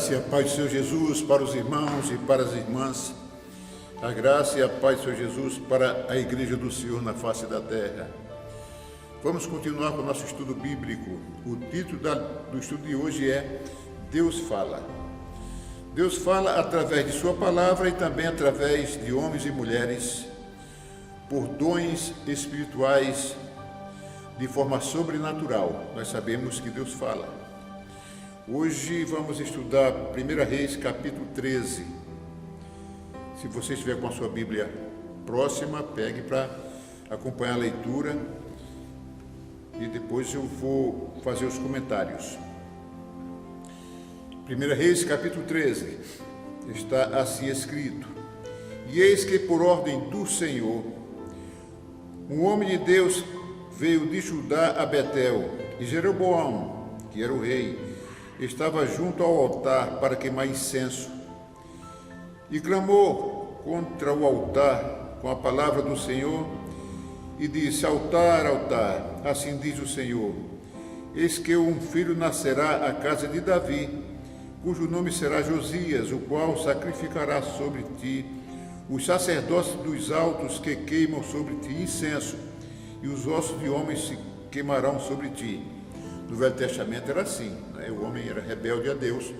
graça e a paz do Senhor Jesus para os irmãos e para as irmãs. A graça e a paz do Senhor Jesus para a Igreja do Senhor na face da terra. Vamos continuar com o nosso estudo bíblico. O título do estudo de hoje é Deus fala. Deus fala através de sua palavra e também através de homens e mulheres, por dons espirituais, de forma sobrenatural. Nós sabemos que Deus fala. Hoje vamos estudar 1 Reis, capítulo 13. Se você estiver com a sua Bíblia próxima, pegue para acompanhar a leitura e depois eu vou fazer os comentários. 1 Reis, capítulo 13, está assim escrito: E eis que por ordem do Senhor, um homem de Deus veio de Judá a Betel, e Jeroboão, que era o rei, estava junto ao altar para queimar incenso, e clamou contra o altar com a palavra do Senhor, e disse: Altar, altar, assim diz o Senhor, eis que um filho nascerá à casa de Davi, cujo nome será Josias, o qual sacrificará sobre ti os sacerdotes dos altos que queimam sobre ti incenso, e os ossos de homens se queimarão sobre ti. No Velho Testamento era assim, né? O homem era rebelde a Deus,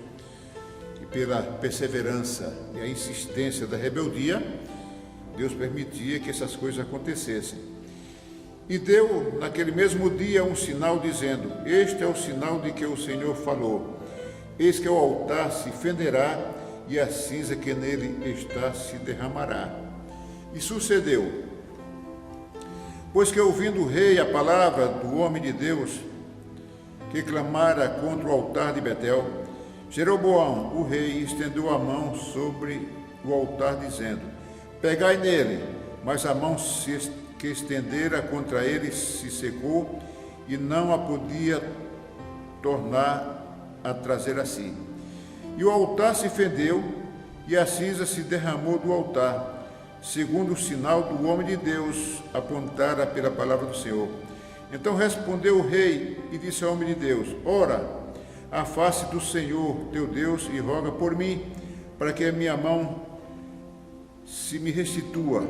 e pela perseverança e a insistência da rebeldia, Deus permitia que essas coisas acontecessem. E deu naquele mesmo dia um sinal dizendo: Este é o sinal de que o Senhor falou, eis que o altar se fenderá e a cinza que nele está se derramará. E sucedeu, pois que ouvindo o rei a palavra do homem de Deus, que clamara contra o altar de Betel, Jeroboão, o rei, estendeu a mão sobre o altar, dizendo: Pegai nele. Mas a mão que estendera contra ele se secou, e não a podia tornar a trazer a si. E o altar se fendeu, e a cinza se derramou do altar, segundo o sinal do homem de Deus apontara pela palavra do Senhor. Então respondeu o rei e disse ao homem de Deus: Ora, a face do Senhor teu Deus, e roga por mim, para que a minha mão se me restitua.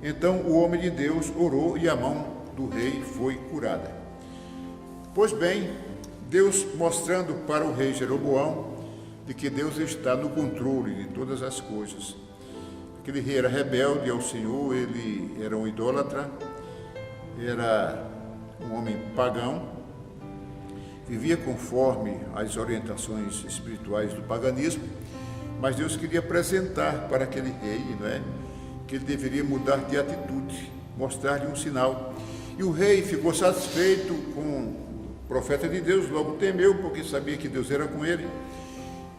Então o homem de Deus orou, e a mão do rei foi curada. Pois bem, Deus mostrando para o rei Jeroboão de que Deus está no controle de todas as coisas. Aquele rei era rebelde ao Senhor, ele era um idólatra, era um homem pagão, vivia conforme as orientações espirituais do paganismo, mas Deus queria apresentar para aquele rei, não é, que ele deveria mudar de atitude, mostrar-lhe um sinal. E o rei ficou satisfeito com o profeta de Deus, logo temeu, porque sabia que Deus era com ele,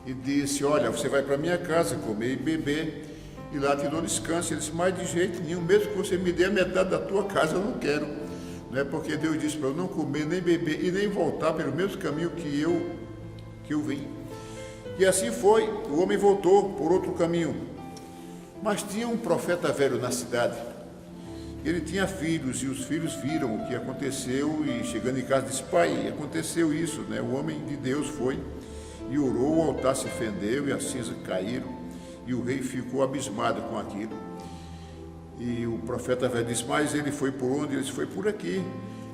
e disse: Olha, você vai para minha casa comer e beber, e lá te dou descanso. Ele disse: Mas de jeito nenhum, mesmo que você me dê a metade da tua casa, eu não quero. Não é, porque Deus disse para eu não comer, nem beber e nem voltar pelo mesmo caminho que eu vim. E assim foi, o homem voltou por outro caminho. Mas tinha um profeta velho na cidade. Ele tinha filhos, e os filhos viram o que aconteceu, e chegando em casa disse: Pai, aconteceu isso, né? O homem de Deus foi e orou, o altar se fendeu e as cinzas caíram, e o rei ficou abismado com aquilo. E o profeta velho disse: Mas ele foi por onde? Ele disse: Foi por aqui.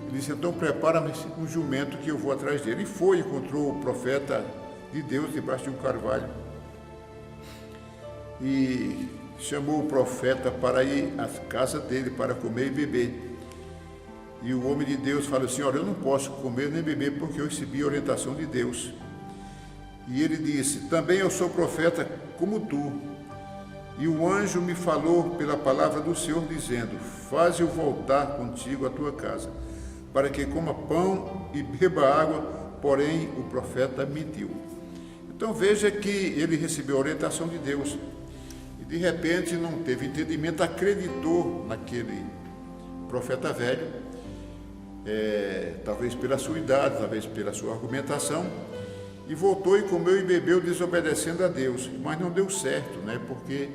Ele disse: Então prepara-me um jumento que eu vou atrás dele. E foi, encontrou o profeta de Deus debaixo de um carvalho, e chamou o profeta para ir à casa dele para comer e beber. E o homem de Deus falou assim: Olha, eu não posso comer nem beber porque eu recebi a orientação de Deus. E ele disse: Também eu sou profeta como tu. E o anjo me falou pela palavra do Senhor, dizendo: Faze-o voltar contigo à tua casa, para que coma pão e beba água. Porém, o profeta mentiu. Então veja que ele recebeu a orientação de Deus, e de repente não teve entendimento, acreditou naquele profeta velho, talvez pela sua idade, talvez pela sua argumentação, e voltou e comeu e bebeu, desobedecendo a Deus. Mas não deu certo, né? Porque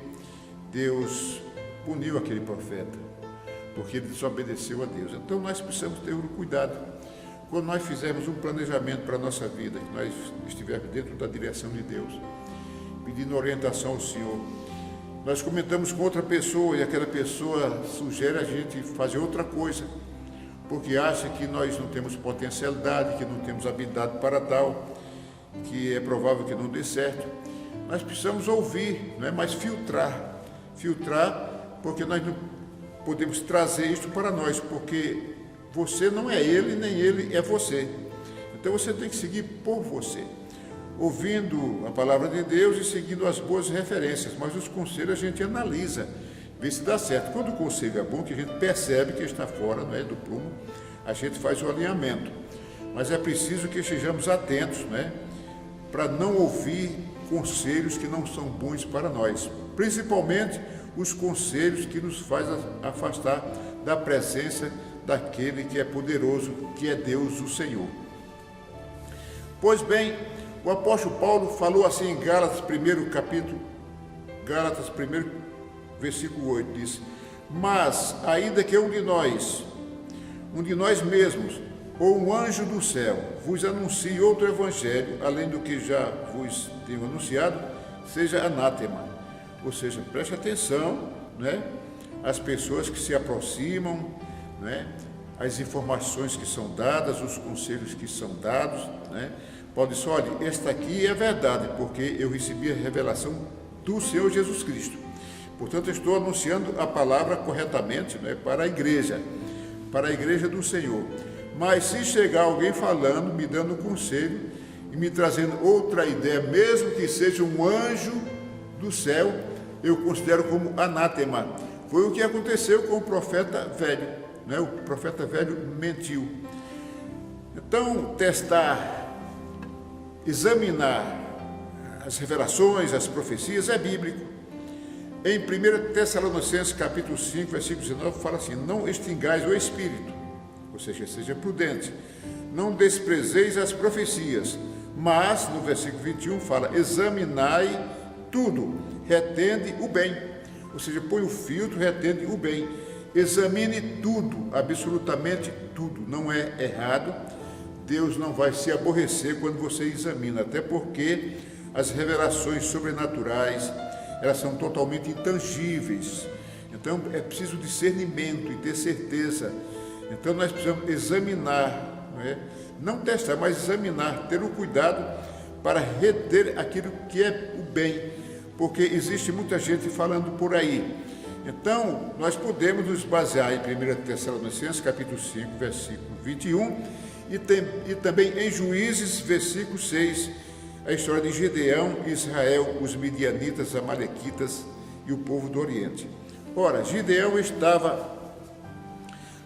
Deus puniu aquele profeta, porque ele desobedeceu a Deus. Então nós precisamos ter um cuidado. Quando nós fizermos um planejamento para a nossa vida, que nós estivermos dentro da direção de Deus, pedindo orientação ao Senhor. Nós comentamos com outra pessoa e aquela pessoa sugere a gente fazer outra coisa, porque acha que nós não temos potencialidade, que não temos habilidade para tal, que é provável que não dê certo. Nós precisamos ouvir, não é mais filtrar, porque nós não podemos trazer isto para nós, porque você não é ele, nem ele é você. Então você tem que seguir por você, ouvindo a palavra de Deus e seguindo as boas referências, mas os conselhos a gente analisa, vê se dá certo. Quando o conselho é bom, que a gente percebe que está fora, não é, do prumo, a gente faz o alinhamento. Mas é preciso que estejamos atentos, né, para não ouvir conselhos que não são bons para nós, principalmente os conselhos que nos fazem afastar da presença daquele que é poderoso, que é Deus, o Senhor. Pois bem, o apóstolo Paulo falou assim em Gálatas 1 capítulo, Gálatas 1, versículo 8, diz: mas, ainda que um de nós mesmos, ou um anjo do céu, vos anuncie outro evangelho, além do que já vos tenho anunciado, seja anátema. Ou seja, preste atenção, né, às pessoas que se aproximam, né, as informações que são dadas, os conselhos que são dados, né? Pode dizer, olha, esta aqui é verdade, porque eu recebi a revelação do Senhor Jesus Cristo. Portanto, eu estou anunciando a palavra corretamente, né, para a igreja do Senhor. Mas se chegar alguém falando, me dando um conselho e me trazendo outra ideia, mesmo que seja um anjo do céu, eu considero como anátema. Foi o que aconteceu com o profeta velho, né? O profeta velho mentiu. Então, examinar as revelações, as profecias, é bíblico. Em 1 Tessalonicenses capítulo 5, versículo 19, fala assim: não extingais o espírito, ou seja, seja prudente, não desprezeis as profecias, mas, no versículo 21, fala: examinai tudo, retende o bem, ou seja, põe o filtro, retende o bem, examine tudo, absolutamente tudo, não é errado. Deus não vai se aborrecer quando você examina, até porque as revelações sobrenaturais, elas são totalmente intangíveis, então é preciso discernimento e ter certeza. Então nós precisamos examinar, não testar, mas examinar, ter o cuidado para reter aquilo que é o bem, porque existe muita gente falando por aí. Então nós podemos nos basear em 1 Tessalonicenses capítulo 5, versículo 21, e também em Juízes, versículo 6, a história de Gideão, Israel, os midianitas, amalequitas e o povo do Oriente. Ora, Gideão estava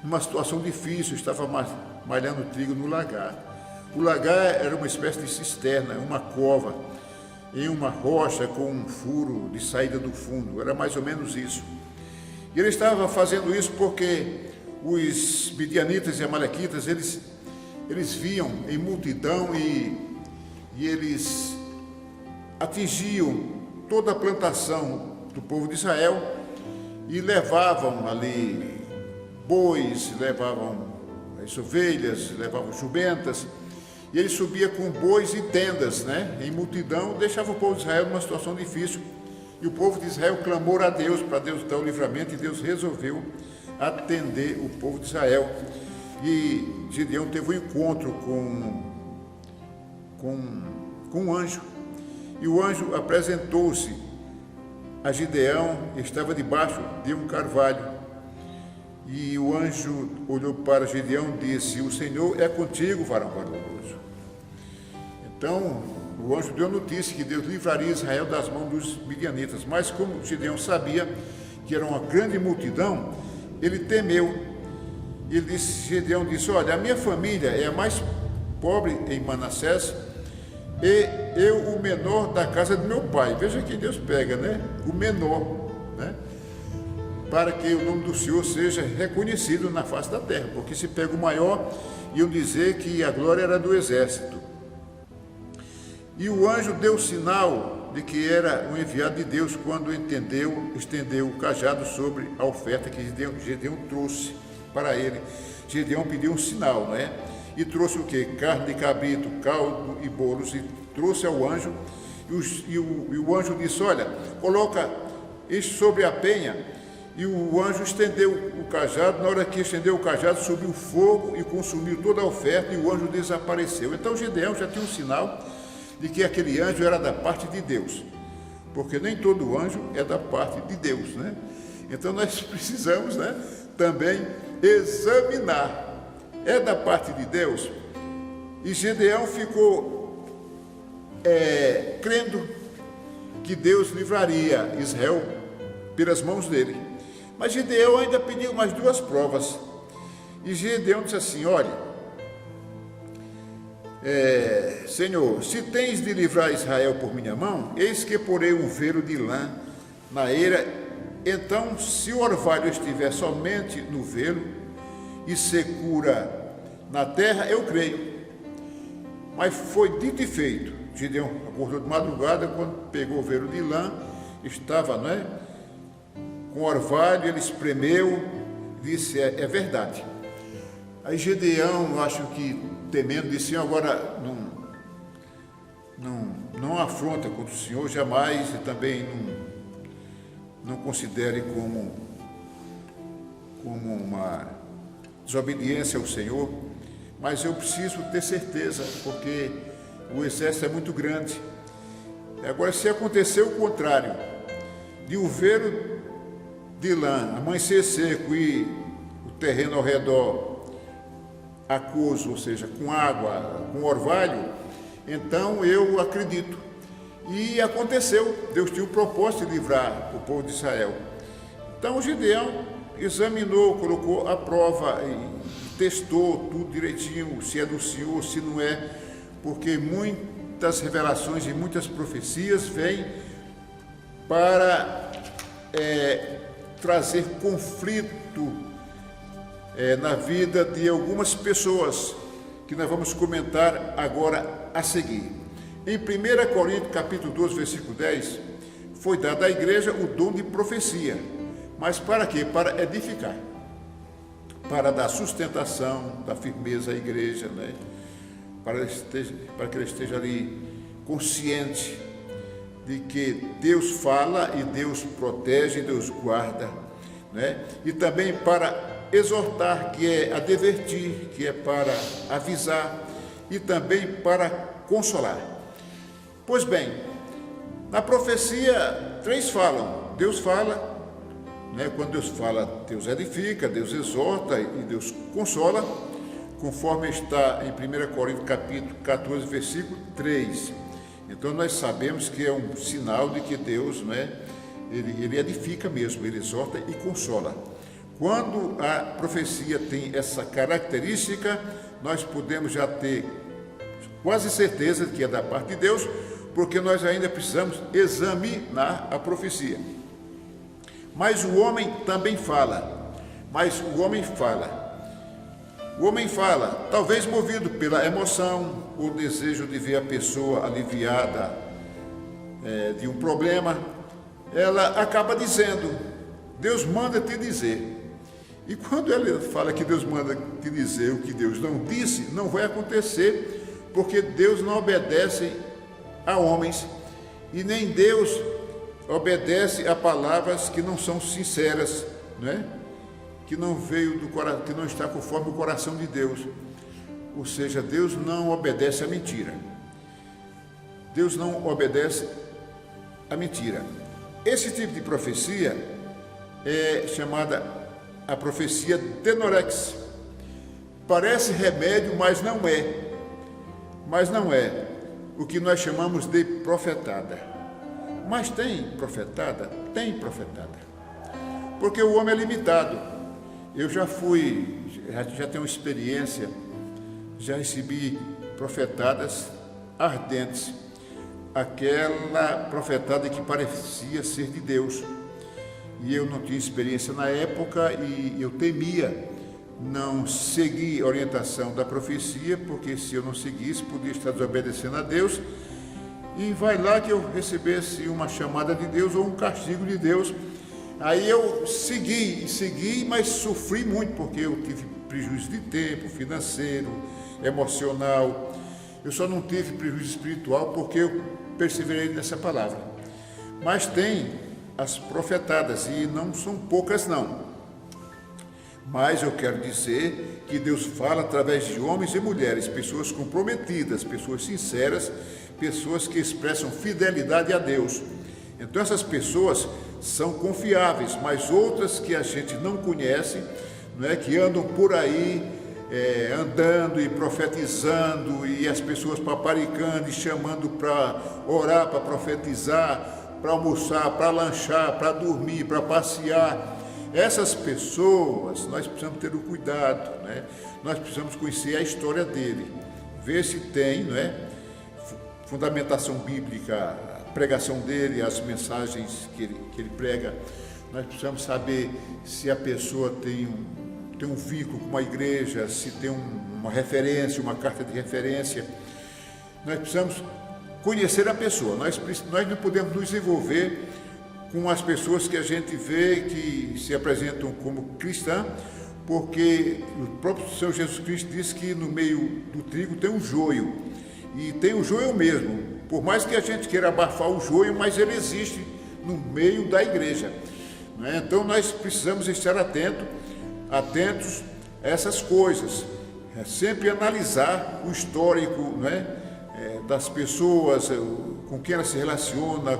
numa situação difícil, estava malhando trigo no lagar. O lagar era uma espécie de cisterna, uma cova, em uma rocha com um furo de saída do fundo, era mais ou menos isso. E ele estava fazendo isso porque os midianitas e amalequitas, eles viam em multidão e eles atingiam toda a plantação do povo de Israel e levavam ali bois, levavam as ovelhas, levavam jumentas, e ele subia com bois e tendas, né, em multidão, deixava o povo de Israel numa situação difícil, e o povo de Israel clamou a Deus, para Deus dar o livramento, e Deus resolveu atender o povo de Israel. E Gideão teve um encontro com um anjo, e o anjo apresentou-se a Gideão, estava debaixo de um carvalho, e o anjo olhou para Gideão e disse: o Senhor é contigo, varão valoroso. Então o anjo deu notícia que Deus livraria Israel das mãos dos midianitas, mas como Gideão sabia que era uma grande multidão, ele temeu. Gideão disse: olha, a minha família é a mais pobre em Manassés, e eu o menor da casa do meu pai. Veja que Deus pega, né? O menor, né? Para que o nome do Senhor seja reconhecido na face da terra, porque se pega o maior, iam dizer que a glória era do exército. E o anjo deu sinal de que era um enviado de Deus quando estendeu o cajado sobre a oferta que Gideão trouxe para ele. Gideão pediu um sinal, né? E trouxe o quê? Carne de cabrito, caldo e bolos, e trouxe ao anjo, e o anjo disse: olha, coloca isso sobre a penha. E o anjo estendeu o cajado. Na hora que estendeu o cajado, subiu fogo e consumiu toda a oferta, e o anjo desapareceu. Então Gideão já tinha um sinal de que aquele anjo era da parte de Deus, porque nem todo anjo é da parte de Deus, né? Então nós precisamos, né, também examinar, é da parte de Deus? E Gideão ficou crendo que Deus livraria Israel pelas mãos dele. Mas Gideão ainda pediu mais 2 provas. E Gideão disse assim: olha, Senhor, se tens de livrar Israel por minha mão, eis que porei um velo de lã na eira. Então, se o orvalho estiver somente no velo e secura na terra, eu creio. Mas foi dito e feito. Gideão acordou de madrugada, quando pegou o velo de lã, estava, não é, com orvalho, ele espremeu, disse: é verdade. Aí Gideão, acho que temendo, disse: agora não afronta contra o Senhor jamais, e também não considere como uma desobediência ao Senhor, mas eu preciso ter certeza, porque o exército é muito grande. Agora, se acontecer o contrário, de o velo de lã amanhecer seco e o terreno ao redor aquoso, ou seja, com água, com orvalho, então eu acredito. E aconteceu, Deus tinha o propósito de livrar o povo de Israel. Então Gideão examinou, colocou à prova e testou tudo direitinho, se é do Senhor, se não é, porque muitas revelações e muitas profecias vêm para trazer conflito na vida de algumas pessoas, que nós vamos comentar agora a seguir. Em 1 Coríntios capítulo 12, versículo 10, foi dado à igreja o dom de profecia. Mas para quê? Para edificar, para dar sustentação, dar firmeza à igreja, né? Para que ela esteja ali consciente de que Deus fala e Deus protege, Deus guarda, né? E também para exortar, que é advertir, que é para avisar, e também para consolar. Pois bem, na profecia 3 falam. Deus fala, né? Quando Deus fala, Deus edifica, Deus exorta e Deus consola, conforme está em 1 Coríntios capítulo 14, versículo 3. Então nós sabemos que é um sinal de que Deus, né, ele edifica mesmo, ele exorta e consola. Quando a profecia tem essa característica, nós podemos já ter quase certeza de que é da parte de Deus, porque nós ainda precisamos examinar a profecia. Mas o homem também fala. O homem fala, talvez movido pela emoção, o desejo de ver a pessoa aliviada de um problema. Ela acaba dizendo: Deus manda te dizer. E quando ela fala que Deus manda te dizer o que Deus não disse, não vai acontecer, porque Deus não obedece a homens, e nem Deus obedece a palavras que não são sinceras, né? Que não veio do coração, que não está conforme o coração de Deus. Ou seja, Deus não obedece a mentira. Deus não obedece a mentira. Esse tipo de profecia é chamada a profecia tenorex. Parece remédio, mas não é. Mas não é o que nós chamamos de profetada. Mas tem profetada? Tem profetada. Porque o homem é limitado. Eu já tenho experiência, já recebi profetadas ardentes. Aquela profetada que parecia ser de Deus. E eu não tinha experiência na época e eu temia não seguir a orientação da profecia, porque se eu não seguisse, podia estar desobedecendo a Deus, e vai lá que eu recebesse uma chamada de Deus ou um castigo de Deus. Aí eu segui, mas sofri muito, porque eu tive prejuízo de tempo, financeiro, emocional. Eu só não tive prejuízo espiritual, porque eu perseverei nessa palavra. Mas tem as profetadas, e não são poucas não. Mas eu quero dizer que Deus fala através de homens e mulheres, pessoas comprometidas, pessoas sinceras, pessoas que expressam fidelidade a Deus. Então essas pessoas são confiáveis, mas outras que a gente não conhece, não é, que andam por aí, andando e profetizando, e as pessoas paparicando e chamando para orar, para profetizar, para almoçar, para lanchar, para dormir, para passear. Essas pessoas, nós precisamos ter o cuidado, né? Nós precisamos conhecer a história dele, ver se tem, não é, fundamentação bíblica, a pregação dele, as mensagens que ele prega. Nós precisamos saber se a pessoa tem um vínculo com uma igreja, se tem uma referência, uma carta de referência. Nós precisamos conhecer a pessoa, nós não podemos nos envolver com as pessoas que a gente vê que se apresentam como cristã, porque o próprio Senhor Jesus Cristo disse que no meio do trigo tem um joio, e tem o joio mesmo, por mais que a gente queira abafar o joio, mas ele existe no meio da igreja, não é? Então nós precisamos estar atentos a essas coisas, sempre analisar o histórico, não é? Das pessoas, com quem ela se relaciona,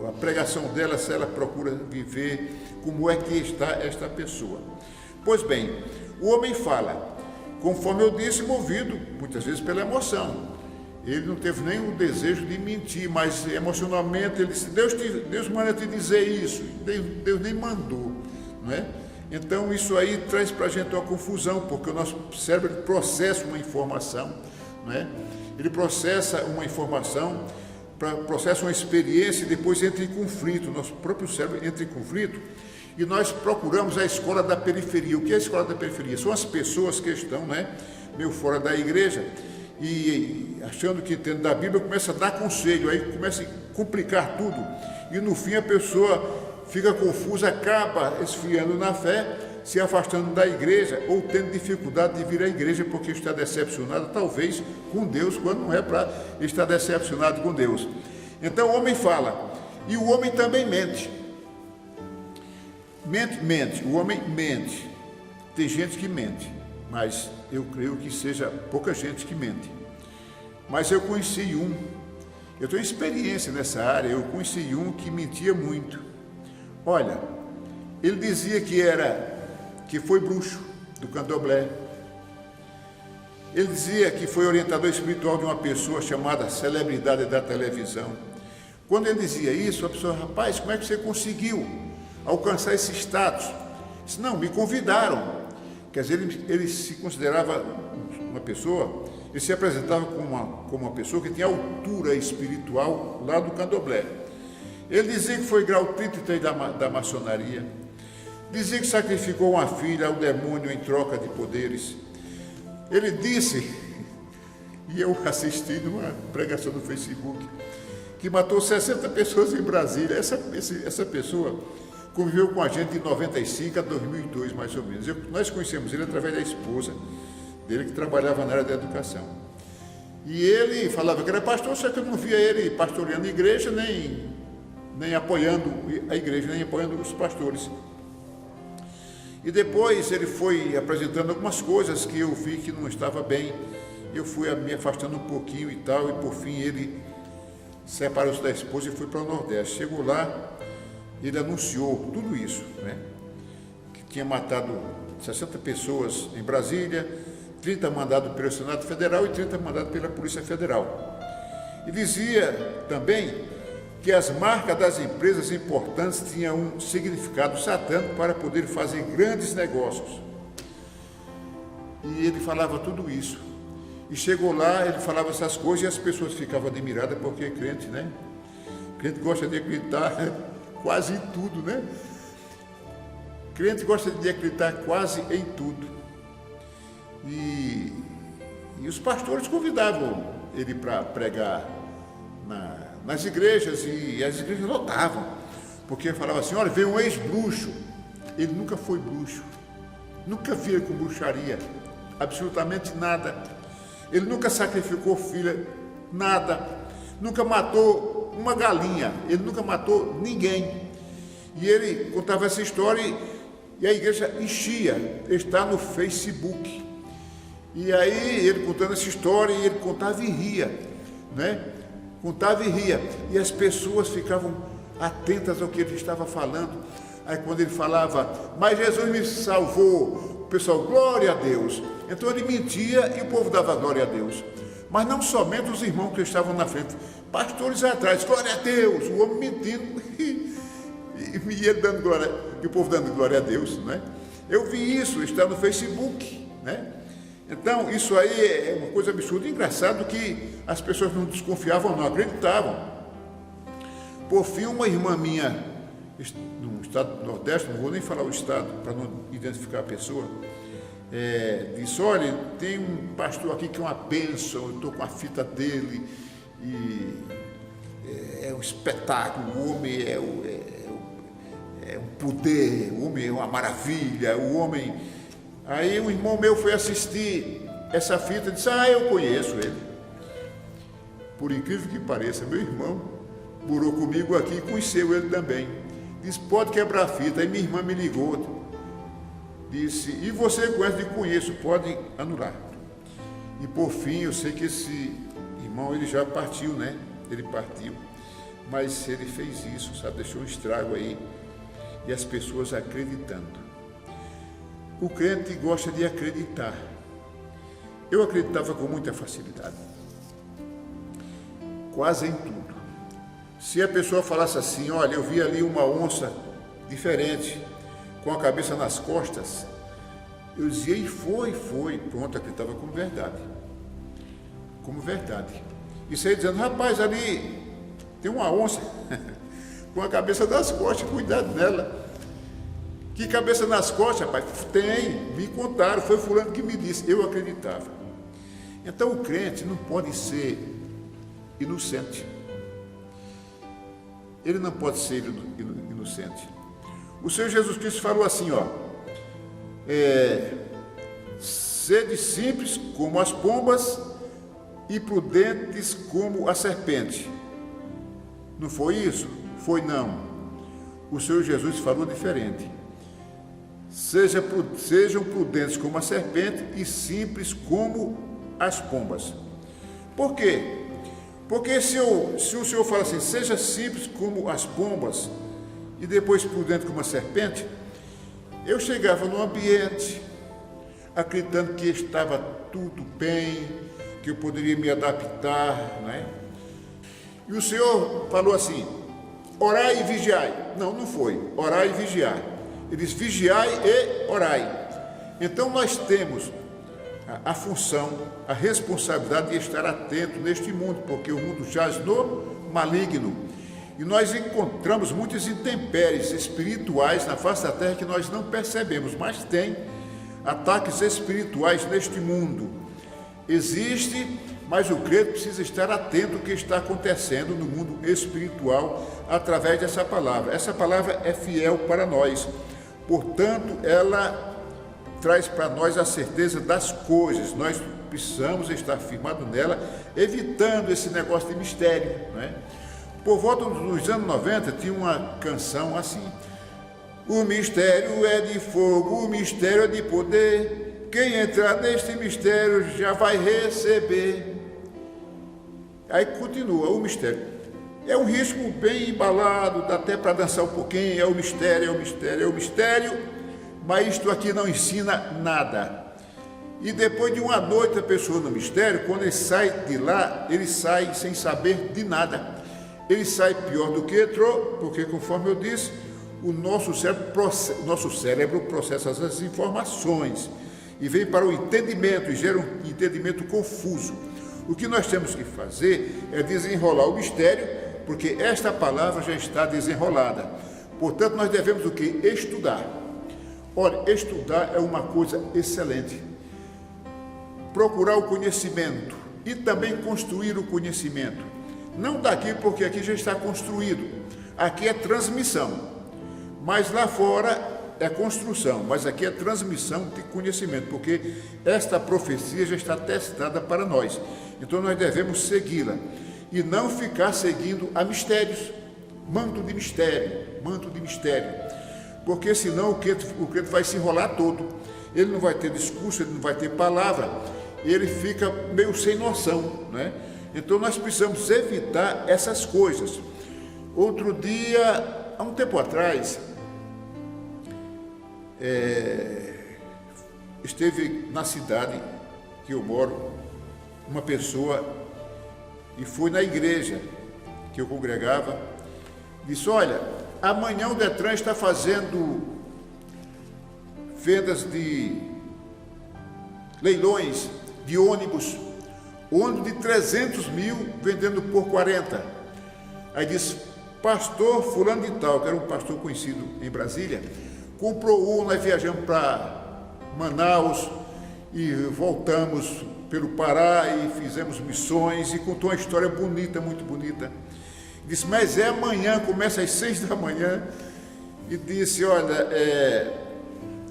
a pregação dela, se ela procura viver, como é que está esta pessoa. Pois bem, o homem fala, conforme eu disse, movido muitas vezes pela emoção. Ele não teve nem o desejo de mentir, mas emocionalmente ele disse, Deus manda te dizer isso, Deus nem mandou, não é? Então isso aí traz para a gente uma confusão, porque o nosso cérebro processa uma informação, não é? Ele processa uma informação, processa uma experiência e depois entra em conflito, nosso próprio cérebro entra em conflito, e nós procuramos a escola da periferia. O que é a escola da periferia? São as pessoas que estão, né, meio fora da igreja, e achando que entende da Bíblia, começa a dar conselho, aí começa a complicar tudo, e no fim a pessoa fica confusa, acaba esfriando na fé, se afastando da igreja, ou tendo dificuldade de vir à igreja, porque está decepcionado, talvez, com Deus, quando não é para estar decepcionado com Deus. Então o homem fala, e o homem também mente. Mente, o homem mente. Tem gente que mente, mas eu creio que seja pouca gente que mente. Mas eu conheci eu tenho experiência nessa área, eu conheci que mentia muito. Olha, ele dizia que foi bruxo do candomblé. Ele dizia que foi orientador espiritual de uma pessoa chamada celebridade da televisão. Quando ele dizia isso, a pessoa, rapaz, como é que você conseguiu alcançar esse status? Disse, não, me convidaram. Quer dizer, ele se considerava uma pessoa, ele se apresentava como uma pessoa que tinha altura espiritual lá do candomblé. Ele dizia que foi grau 33 da maçonaria. Dizia que sacrificou uma filha ao demônio em troca de poderes. Ele disse, e eu assisti numa pregação no Facebook, que matou 60 pessoas em Brasília. Essa pessoa conviveu com a gente de 95 a 2002, mais ou menos. Nós conhecemos ele através da esposa dele, que trabalhava na área da educação. E ele falava que era pastor, só que eu não via ele pastoreando a igreja, nem apoiando a igreja, nem apoiando os pastores. E depois ele foi apresentando algumas coisas que eu vi que não estava bem. Eu fui me afastando um pouquinho e tal, e por fim ele separou-se da esposa e foi para o Nordeste. Chegou lá, ele anunciou tudo isso, né? Que tinha matado 60 pessoas em Brasília, 30 mandados pelo Senado Federal e 30 mandados pela Polícia Federal. E dizia também que as marcas das empresas importantes tinham um significado satânico para poder fazer grandes negócios. E ele falava tudo isso. E chegou lá, ele falava essas coisas e as pessoas ficavam admiradas, porque crente, né? Crente gosta de acreditar quase em tudo, né? Crente gosta de acreditar quase em tudo. E os pastores convidavam ele para pregar nas igrejas, e as igrejas lotavam, porque falava assim, olha, veio um ex-bruxo. Ele nunca foi bruxo, nunca via com bruxaria, absolutamente nada. Ele nunca sacrificou filha, nada, nunca matou uma galinha, ele nunca matou ninguém. E ele contava essa história e a igreja enchia, está no Facebook. E aí ele contando essa história, e ele contava e ria, né? Contava e ria. E as pessoas ficavam atentas ao que ele estava falando. Aí quando ele falava, mas Jesus me salvou, o pessoal, glória a Deus. Então ele mentia e o povo dava glória a Deus. Mas não somente os irmãos que estavam na frente, pastores atrás, glória a Deus, o homem mentindo e ele dando glória, e o povo dando glória a Deus, né? Eu vi isso, está no Facebook, né? Então, isso aí é uma coisa absurda. Engraçado que as pessoas não desconfiavam, não acreditavam. Por fim, uma irmã minha, no estado do Nordeste, não vou nem falar o estado, para não identificar a pessoa, disse, olha, tem um pastor aqui que é uma bênção, eu estou com a fita dele, e é um espetáculo, o homem é um poder, o homem é uma maravilha, o homem... Aí um irmão meu foi assistir essa fita e disse, eu conheço ele. Por incrível que pareça, meu irmão morou comigo aqui e conheceu ele também. Disse, pode quebrar a fita. Aí minha irmã me ligou, disse, e você conhece? Eu conheço, pode anular. E por fim, eu sei que esse irmão, ele já partiu, né? Ele partiu. Mas ele fez isso, sabe? Deixou um estrago aí. E as pessoas acreditando. O crente gosta de acreditar. Eu acreditava com muita facilidade. Quase em tudo. Se a pessoa falasse assim, olha, eu vi ali uma onça diferente, com a cabeça nas costas, eu dizia, e foi, pronto, acreditava como verdade. Como verdade. E saía dizendo, rapaz, ali tem uma onça com a cabeça nas costas, cuidado nela. Que cabeça nas costas, rapaz? Tem, me contaram, foi fulano que me disse, eu acreditava. Então o crente não pode ser inocente. Ele não pode ser inocente. O Senhor Jesus Cristo falou assim, sede simples como as pombas e prudentes como a serpente. Não foi isso? Foi não. O Senhor Jesus falou diferente. Sejam prudentes como a serpente e simples como as pombas. Por quê? Porque se o Senhor fala assim, seja simples como as pombas e depois prudente como a serpente, eu chegava no ambiente acreditando que estava tudo bem, que eu poderia me adaptar, né? E o Senhor falou assim, orai e vigiai. Não foi, orai e vigiai. Ele diz, vigiai e orai. Então nós temos a função, a responsabilidade de estar atento neste mundo, porque o mundo jaz no maligno. E nós encontramos muitas intempéries espirituais na face da terra que nós não percebemos, mas tem ataques espirituais neste mundo. Existe, mas o crente precisa estar atento ao que está acontecendo no mundo espiritual através dessa palavra. Essa palavra é fiel para nós. Portanto, ela traz para nós a certeza das coisas. Nós precisamos estar firmados nela, evitando esse negócio de mistério, né? Por volta dos anos 90, tinha uma canção assim: o mistério é de fogo, o mistério é de poder, quem entrar neste mistério já vai receber. Aí continua o mistério. É um ritmo bem embalado, dá até para dançar um pouquinho, é o mistério, é o mistério, é o mistério, mas isto aqui não ensina nada. E depois de uma noite a pessoa no mistério, quando ele sai de lá, ele sai sem saber de nada. Ele sai pior do que entrou, porque conforme eu disse, o nosso cérebro processa essas informações e vem para o entendimento e gera um entendimento confuso. O que nós temos que fazer é desenrolar o mistério, porque esta palavra já está desenrolada. Portanto, nós devemos o quê? Estudar. Olha, estudar é uma coisa excelente. Procurar o conhecimento e também construir o conhecimento. Não daqui, porque aqui já está construído. Aqui é transmissão. Mas lá fora é construção. Mas aqui é transmissão de conhecimento, porque esta profecia já está testada para nós. Então nós devemos segui-la. e não ficar seguindo a mistérios, manto de mistério, porque senão o crente vai se enrolar todo, ele não vai ter discurso, ele não vai ter palavra, ele fica meio sem noção, né? Então nós precisamos evitar essas coisas. Outro dia, há um tempo atrás, esteve na cidade que eu moro uma pessoa e foi na igreja que eu congregava, disse: olha, amanhã o Detran está fazendo vendas de leilões de ônibus de 300 mil vendendo por 40. Aí disse: pastor fulano de tal, que era um pastor conhecido em Brasília, comprou nós viajamos para Manaus e voltamos pelo Pará e fizemos missões, e contou uma história bonita, muito bonita. Disse: mas amanhã, começa às 6 da manhã, e disse: olha,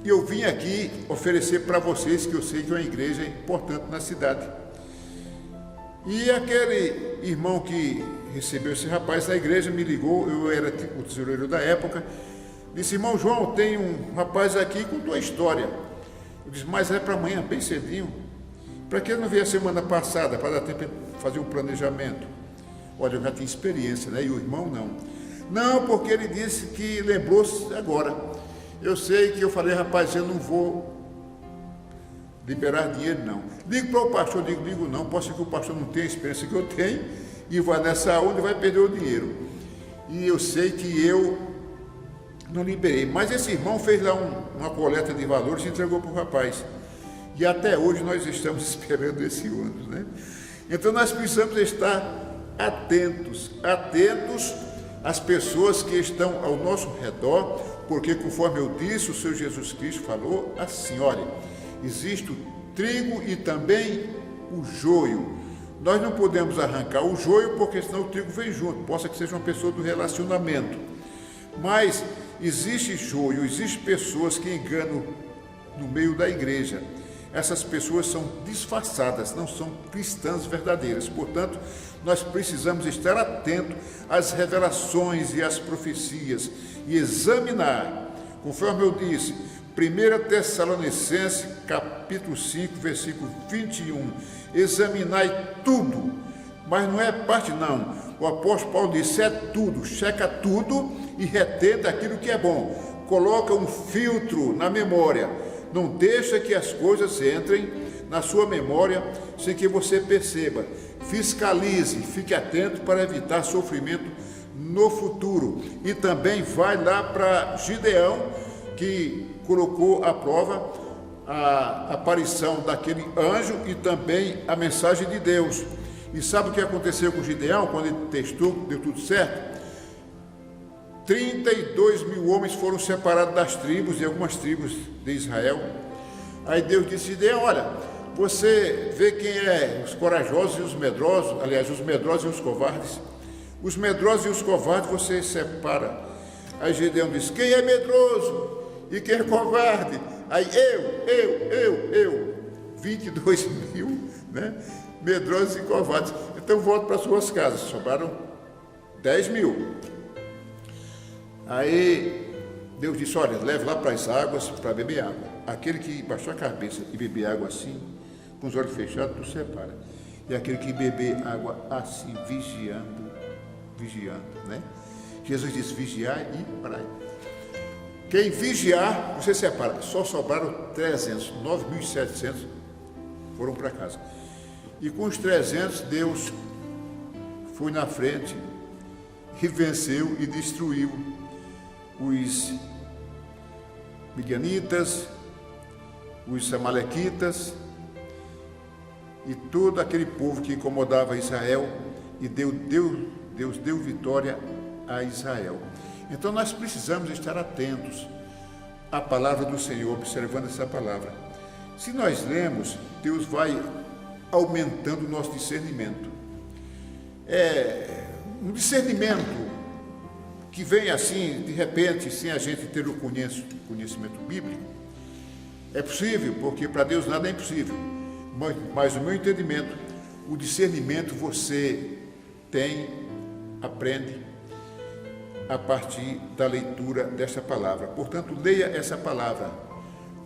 eu vim aqui oferecer para vocês, que eu sei que é uma igreja importante na cidade. E aquele irmão que recebeu esse rapaz na igreja me ligou, eu era o tesoureiro da época, disse: irmão João, tem um rapaz aqui que contou a história. Eu disse: mas é para amanhã, bem cedinho. Para que ele não veio a semana passada, para dar tempo de fazer um planejamento? Olha, eu já tinha experiência, né? E o irmão não. Não, porque ele disse que lembrou-se agora. Eu sei que eu falei: rapaz, eu não vou liberar dinheiro, não. Ligo para o pastor, digo não, pode ser que o pastor não tenha a experiência que eu tenho, e vai nessa onda e vai perder o dinheiro. E eu sei que eu não liberei. Mas esse irmão fez lá uma coleta de valores e entregou para o rapaz. E até hoje nós estamos esperando esse ônibus, né? Então nós precisamos estar atentos às pessoas que estão ao nosso redor, porque conforme eu disse, o Senhor Jesus Cristo falou assim: olha, existe o trigo e também o joio. Nós não podemos arrancar o joio, porque senão o trigo vem junto, possa que seja uma pessoa do relacionamento. Mas existe joio, existe pessoas que enganam no meio da igreja. Essas pessoas são disfarçadas, não são cristãs verdadeiras. Portanto, nós precisamos estar atentos às revelações e às profecias e examinar, conforme eu disse, 1 Tessalonicenses, capítulo 5, versículo 21, examinai tudo, mas não é parte não. O apóstolo Paulo disse: é tudo, checa tudo e retenta aquilo que é bom. Coloca um filtro na memória. Não deixa que as coisas entrem na sua memória sem que você perceba. Fiscalize, fique atento para evitar sofrimento no futuro. E também vai lá para Gideão, que colocou à prova a aparição daquele anjo e também a mensagem de Deus. E sabe o que aconteceu com Gideão quando ele testou, deu tudo certo? 32 mil homens foram separados das tribos, e algumas tribos de Israel. Aí Deus disse: Gideão, olha, você vê quem é os corajosos e os medrosos, aliás, os medrosos e os covardes. Os medrosos e os covardes você separa. Aí Gideão disse: quem é medroso e quem é covarde? Aí eu, 22 mil, né? Medrosos e covardes. Então volto para suas casas, sobraram 10 mil. Aí Deus disse: olha, leve lá para as águas para beber água. Aquele que baixou a cabeça e beber água assim, com os olhos fechados, tu separa. E aquele que beber água assim, vigiando, né? Jesus disse: vigiar e orai. Quem vigiar, você separa. Só sobraram 300, 9.700 foram para casa. E com os 300, Deus foi na frente e venceu e destruiu os midianitas, os amalequitas e todo aquele povo que incomodava Israel, e Deus deu vitória a Israel. Então nós precisamos estar atentos à palavra do Senhor, observando essa palavra. Se nós lemos, Deus vai aumentando o nosso discernimento. Um discernimento que vem assim, de repente, sem a gente ter o conhecimento bíblico. É possível, porque para Deus nada é impossível. Mas no meu entendimento, o discernimento você aprende a partir da leitura desta palavra. Portanto, leia essa palavra,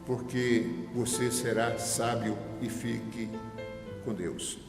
porque você será sábio e fique com Deus.